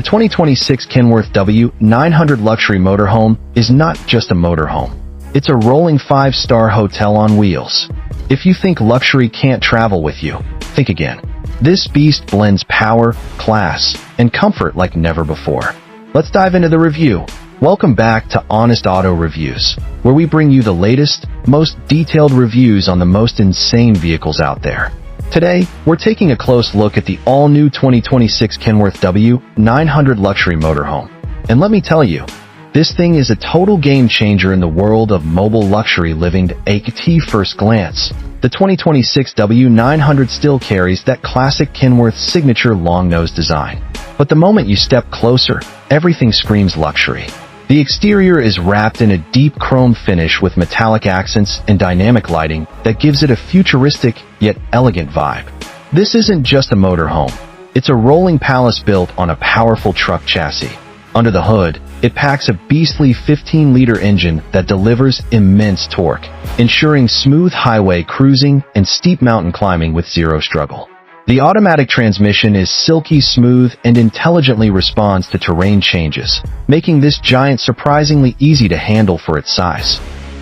The 2026 Kenworth W900 Luxury Motorhome is not just a motorhome. It's a rolling 5-star hotel on wheels. If you think luxury can't travel with you, think again. This beast blends power, class, and comfort like never before. Let's dive into the review. Welcome back to Honest Auto Reviews, where we bring you the latest, most detailed reviews on the most insane vehicles out there. Today, we're taking a close look at the all-new 2026 Kenworth W900 Luxury Motorhome. And let me tell you, this thing is a total game-changer in the world of mobile luxury living. At first glance, the 2026 W900 still carries that classic Kenworth signature long-nose design. But the moment you step closer, everything screams luxury. The exterior is wrapped in a deep chrome finish with metallic accents and dynamic lighting that gives it a futuristic yet elegant vibe. This isn't just a motorhome. It's a rolling palace built on a powerful truck chassis. Under the hood, it packs a beastly 15-liter engine that delivers immense torque, ensuring smooth highway cruising and steep mountain climbing with zero struggle. The automatic transmission is silky smooth and intelligently responds to terrain changes, making this giant surprisingly easy to handle for its size.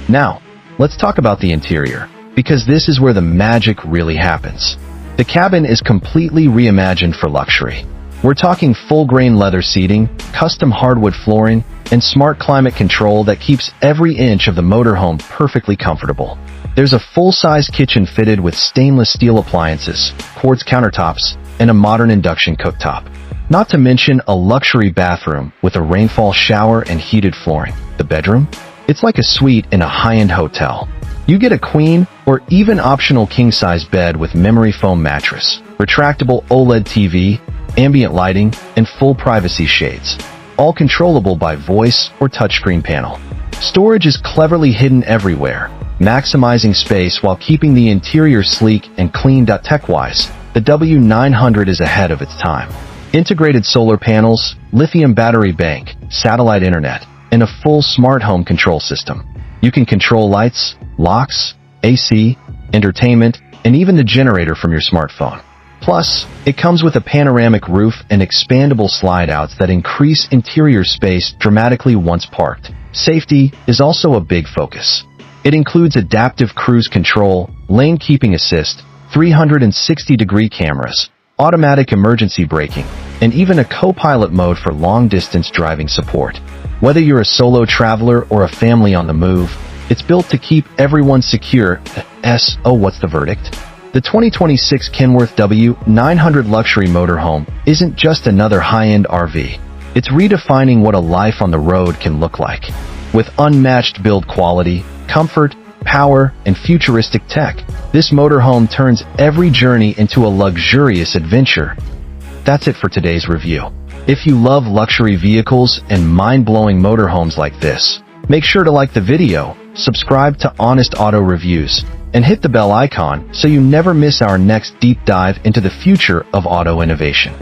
Now, let's talk about the interior, because this is where the magic really happens. The cabin is completely reimagined for luxury. We're talking full-grain leather seating, custom hardwood flooring, and smart climate control that keeps every inch of the motorhome perfectly comfortable. There's a full-size kitchen fitted with stainless steel appliances, quartz countertops, and a modern induction cooktop. Not to mention a luxury bathroom with a rainfall shower and heated flooring. The bedroom? It's like a suite in a high-end hotel. You get a queen or even optional king-size bed with memory foam mattress, retractable OLED TV, ambient lighting, and full privacy shades, all controllable by voice or touchscreen panel. Storage is cleverly hidden everywhere, maximizing space while keeping the interior sleek and clean. Tech-wise, the W900 is ahead of its time. Integrated solar panels, lithium battery bank, satellite internet, and a full smart home control system. You can control lights, locks, AC, entertainment, and even the generator from your smartphone. Plus, it comes with a panoramic roof and expandable slide-outs that increase interior space dramatically once parked. Safety is also a big focus. It includes adaptive cruise control, lane keeping assist, 360-degree cameras, automatic emergency braking, and even a co-pilot mode for long-distance driving support. Whether you're a solo traveler or a family on the move, it's built to keep everyone secure. Oh, what's the verdict? The 2026 Kenworth W900 Luxury Motorhome isn't just another high-end RV. It's redefining what a life on the road can look like. With unmatched build quality, comfort, power, and futuristic tech, this motorhome turns every journey into a luxurious adventure. That's it for today's review. If you love luxury vehicles and mind-blowing motorhomes like this, make sure to like the video, subscribe to Honest Auto Reviews, and hit the bell icon so you never miss our next deep dive into the future of auto innovation.